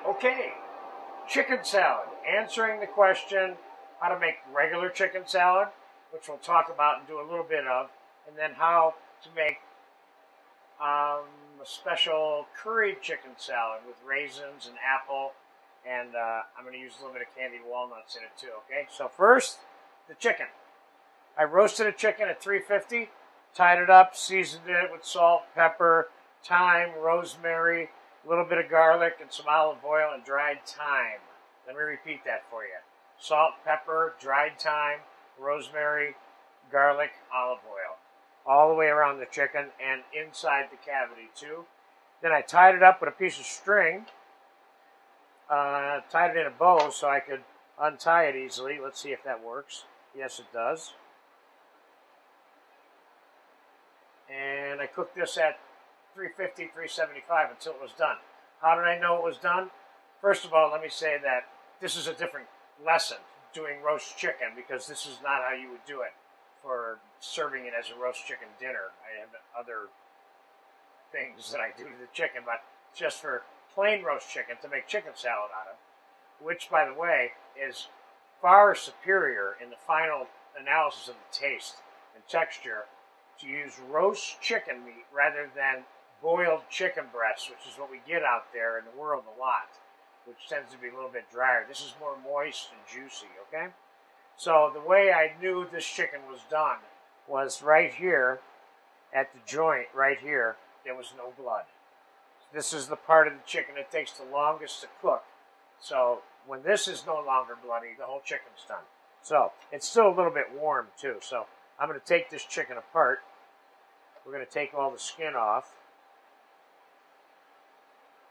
Okay, chicken salad. Answering the question how to make regular chicken salad, which we'll talk about and do a little bit of, and then how to make a special curried chicken salad with raisins and apple, and I'm going to use a little bit of candied walnuts in it too, okay? So first, the chicken. I roasted a chicken at 350, tied it up, seasoned it with salt, pepper, thyme, rosemary, a little bit of garlic, and some olive oil and dried thyme. Let me repeat that for you. Salt, pepper, dried thyme, rosemary, garlic, olive oil. All the way around the chicken and inside the cavity too. Then I tied it up with a piece of string, tied it in a bow so I could untie it easily. Let's see if that works. Yes, it does. And I cooked this at 350, 375 until it was done. How did I know it was done? First of all, let me say that this is a different lesson, doing roast chicken, because this is not how you would do it for serving it as a roast chicken dinner. I have other things that I do to the chicken, but just for plain roast chicken to make chicken salad out of, which, by the way, is far superior in the final analysis of the taste and texture to use roast chicken meat rather than boiled chicken breasts, which is what we get out there in the world a lot, which tends to be a little bit drier. This is more moist and juicy, okay? So the way I knew this chicken was done was right here at the joint, right here, there was no blood. This is the part of the chicken that takes the longest to cook. So when this is no longer bloody, the whole chicken's done. So it's still a little bit warm too. So I'm going to take this chicken apart. We're going to take all the skin off.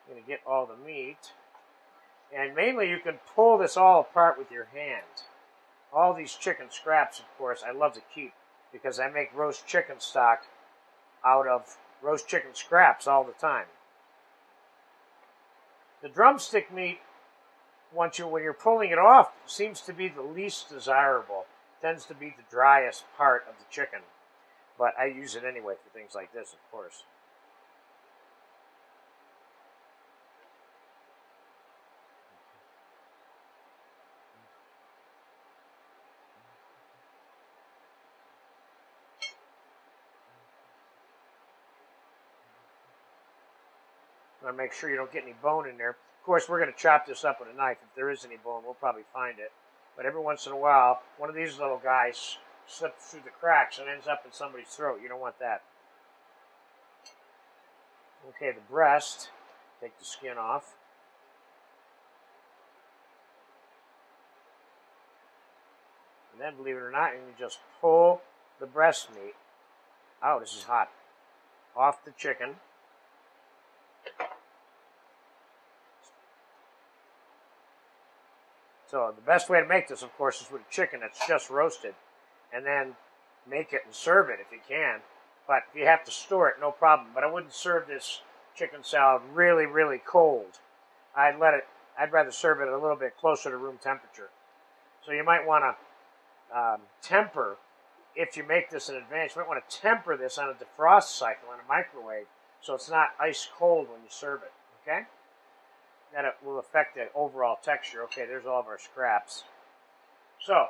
I'm going to get all the meat. And mainly you can pull this all apart with your hand. All these chicken scraps, of course, I love to keep because I make roast chicken stock out of roast chicken scraps all the time. The drumstick meat, when you're pulling it off, seems to be the least desirable. Tends to be the driest part of the chicken. But I use it anyway for things like this, of course. Want to make sure you don't get any bone in there. Of course, we're going to chop this up with a knife. If there is any bone, we'll probably find it. But every once in a while, one of these little guys slips through the cracks and ends up in somebody's throat. You don't want that. Okay, the breast. Take the skin off. And then, believe it or not, you can just pull the breast meat. Oh, this is hot. Off the chicken. So the best way to make this, of course, is with a chicken that's just roasted. And then make it and serve it if you can. But if you have to store it, no problem. But I wouldn't serve this chicken salad really, really cold. I'd rather serve it a little bit closer to room temperature. So you might want to temper, if you make this in advance, you might want to temper this on a defrost cycle in a microwave so it's not ice cold when you serve it, okay? That it will affect the overall texture. Okay, there's all of our scraps. So,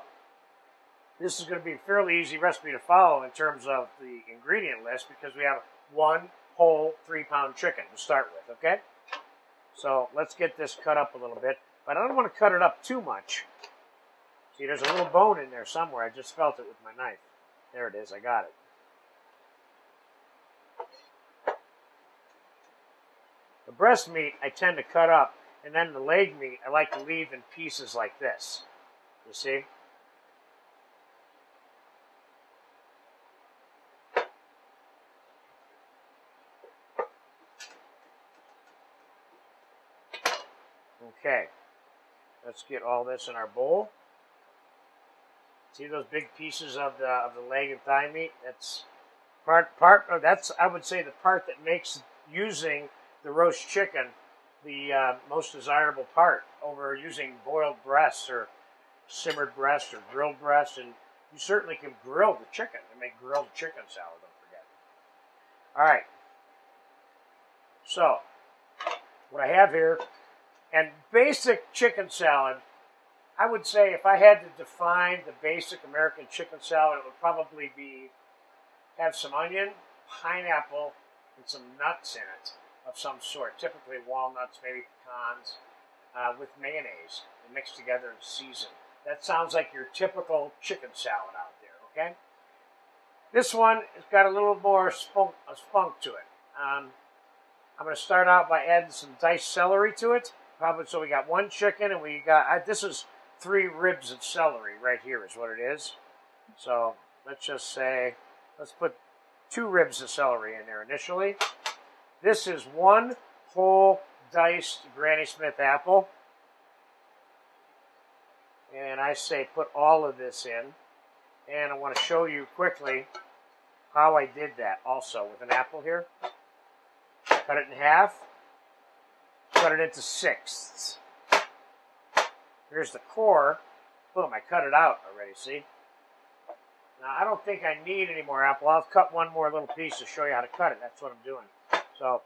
this is going to be a fairly easy recipe to follow in terms of the ingredient list because we have one whole 3-pound chicken to start with, okay? So, let's get this cut up a little bit, but I don't want to cut it up too much. See, there's a little bone in there somewhere. I just felt it with my knife. There it is. I got it. The breast meat I tend to cut up, and then the leg meat I like to leave in pieces like this. You see? Okay. Let's get all this in our bowl. See those big pieces of the leg and thigh meat? That's that's, I would say, the part that makes using the roast chicken the most desirable part over using boiled breasts or simmered breasts or grilled breasts. And you certainly can grill the chicken and make grilled chicken salad, don't forget. All right. So what I have here And basic chicken salad, I would say if I had to define the basic American chicken salad, it would probably be have some onion, pineapple, and some nuts in it of some sort, typically walnuts, maybe pecans, with mayonnaise and mixed together and seasoned. That sounds like your typical chicken salad out there, okay? This one has got a little more spunk to it. I'm going to start out by adding some diced celery to it. Probably so we got one chicken and we got, this is 3 ribs of celery right here is what it is. So let's just say, let's put 2 ribs of celery in there initially. This is 1 whole diced Granny Smith apple. And I say put all of this in. And I want to show you quickly how I did that also with an apple here. Cut it in half. Cut it into 6ths. Here's the core. Boom, I cut it out already, see? Now, I don't think I need any more apple. I'll cut one more little piece to show you how to cut it. That's what I'm doing. So,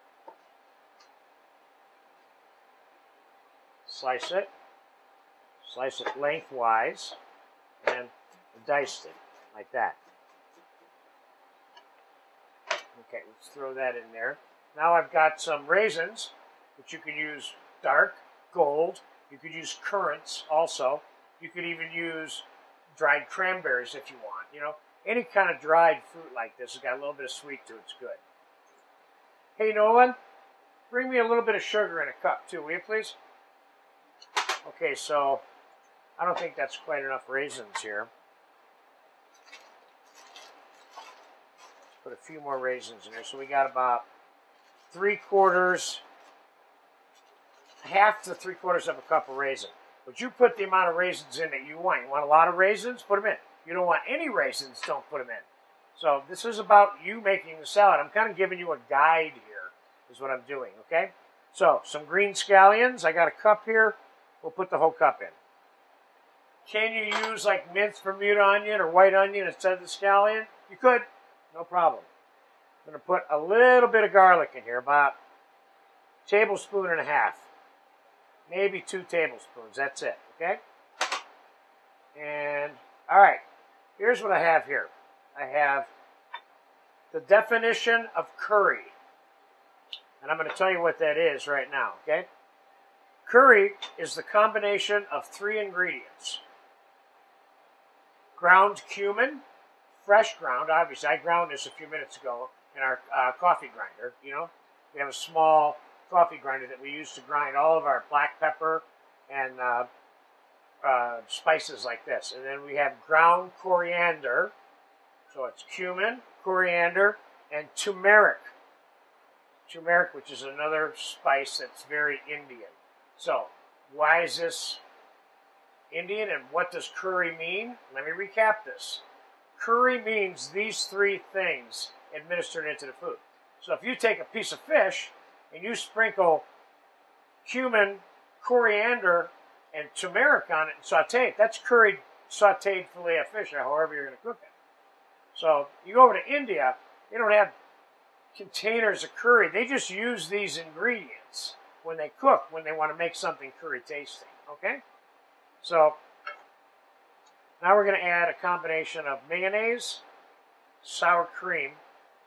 slice it lengthwise, and dice it like that. Okay, let's throw that in there. Now I've got some raisins, which you can use dark, gold. You could use currants also. You could even use dried cranberries if you want. You know, any kind of dried fruit like this has got a little bit of sweet to it. It's good. Hey, Nolan, bring me a little bit of sugar in a cup too, will you please? Okay, so I don't think that's quite enough raisins here. Let's put a few more raisins in there. So we got about 3/4, half to 3/4 of a cup of raisin. But you put the amount of raisins in that you want. You want a lot of raisins? Put them in. You don't want any raisins? Don't put them in. So this is about you making the salad. I'm kind of giving you a guide here, is what I'm doing, okay? So some green scallions. I got a cup here. We'll put the whole cup in. Can you use like minced Bermuda onion or white onion instead of the scallion? You could, no problem. I'm going to put a little bit of garlic in here, about a tablespoon and a half. Maybe 2 tablespoons, that's it, okay? And, all right, here's what I have here. I have the definition of curry. And I'm going to tell you what that is right now, okay? Curry is the combination of 3 ingredients. Ground cumin, fresh ground, obviously. I ground this a few minutes ago in our coffee grinder, you know. We have a small coffee grinder that we use to grind all of our black pepper and spices like this. And then we have ground coriander. So it's cumin, coriander, and turmeric. Turmeric, which is another spice that's very Indian. So, why is this Indian and what does curry mean? Let me recap this. Curry means these 3 things administered into the food. So if you take a piece of fish and you sprinkle cumin, coriander, and turmeric on it and saute it, that's curried sauteed filet of fish, or however you're going to cook it. So you go over to India, they don't have containers of curry. They just use these ingredients when they cook, when they want to make something curry tasting, okay? So now we're going to add a combination of mayonnaise, sour cream.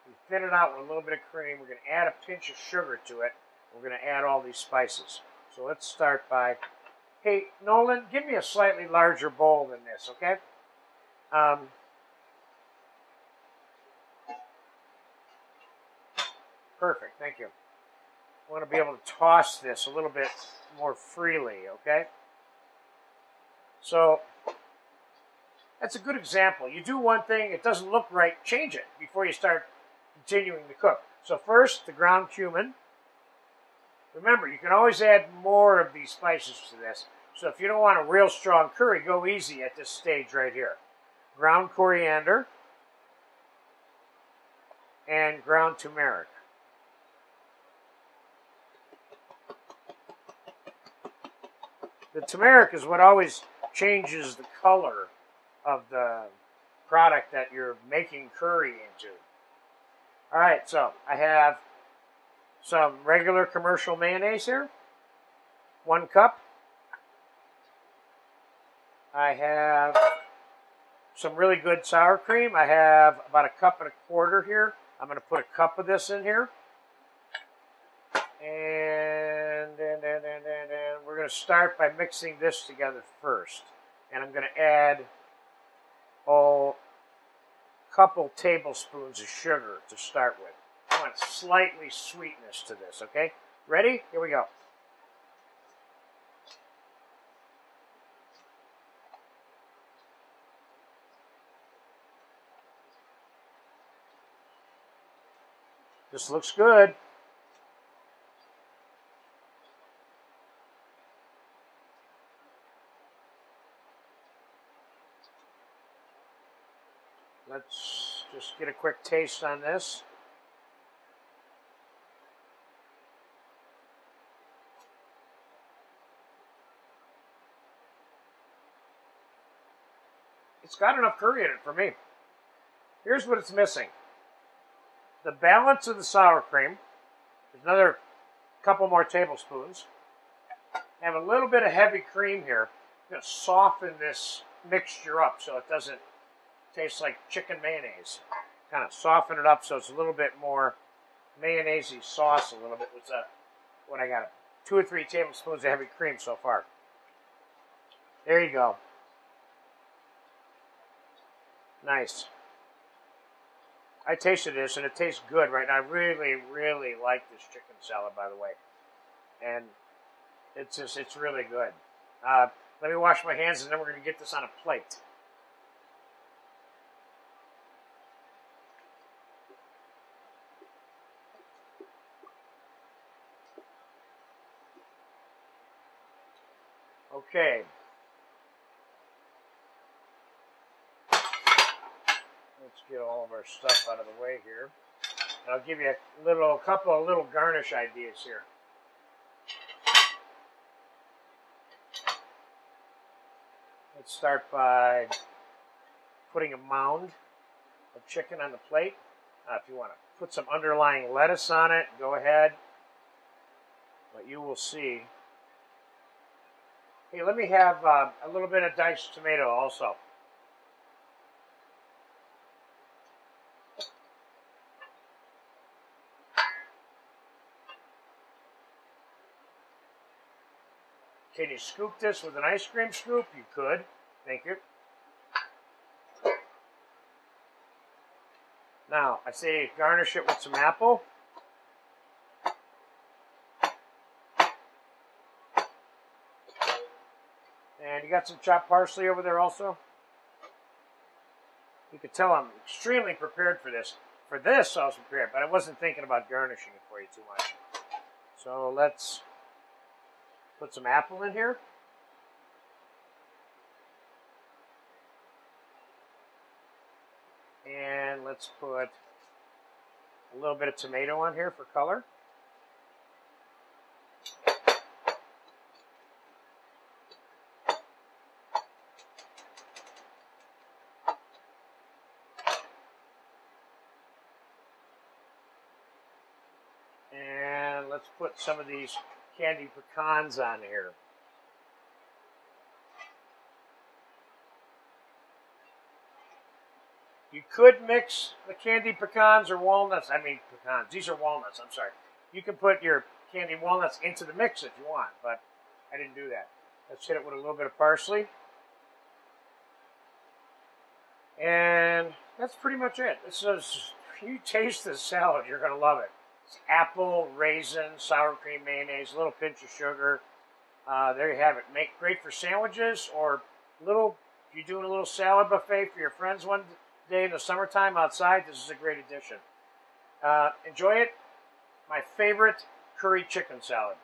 We thin it out with a little bit of cream. We're going to add a pinch of sugar to it. We're going to add all these spices. So let's start by, hey, Nolan, give me a slightly larger bowl than this, okay? Perfect, thank you. I want to be able to toss this a little bit more freely, okay? So that's a good example. You do one thing, it doesn't look right, change it before you start continuing to cook. So first, the ground cumin. Remember, you can always add more of these spices to this. So if you don't want a real strong curry, go easy at this stage right here. Ground coriander and ground turmeric. The turmeric is what always changes the color of the product that you're making curry into. All right, so I have some regular commercial mayonnaise here. 1 cup. I have some really good sour cream. I have about 1.25 cups here. I'm going to put 1 cup of this in here. And we're going to start by mixing this together first. And I'm going to add a couple tablespoons of sugar to start with. I want slightly sweetness to this, okay? Ready? Here we go. This looks good. Let's just get a quick taste on this. It's got enough curry in it for me. Here's what it's missing. The balance of the sour cream. There's another couple more tablespoons. I have a little bit of heavy cream here. I'm going to soften this mixture up so it doesn't taste like chicken mayonnaise. Kind of soften it up so it's a little bit more mayonnaise-y sauce a little bit. With what I got, 2 or 3 tablespoons of heavy cream so far. There you go. Nice. I tasted this and it tastes good right now. I really, really like this chicken salad, by the way. And it's really good. Let me wash my hands and then we're going to get this on a plate. Okay. Let's get all of our stuff out of the way here. And I'll give you a couple of little garnish ideas here. Let's start by putting a mound of chicken on the plate. If you want to put some underlying lettuce on it, go ahead. But you will see. Hey, let me have a little bit of diced tomato also. Can you scoop this with an ice cream scoop? You could. Thank you. Now, I say garnish it with some apple. And you got some chopped parsley over there also? You can tell I'm extremely prepared for this. For this, I was prepared, but I wasn't thinking about garnishing it for you too much. So let's put some apple in here. And let's put a little bit of tomato on here for color. And let's put some of these candied pecans on here. You could mix the candied pecans or walnuts. I mean pecans. These are walnuts, I'm sorry. You can put your candied walnuts into the mix if you want, but I didn't do that. Let's hit it with a little bit of parsley. And that's pretty much it. This is, if you taste this salad, you're going to love it. It's apple, raisin, sour cream, mayonnaise, a little pinch of sugar. There you have it. Make great for sandwiches or little. If you're doing a little salad buffet for your friends one day in the summertime outside, this is a great addition. Enjoy it. My favorite curry chicken salad.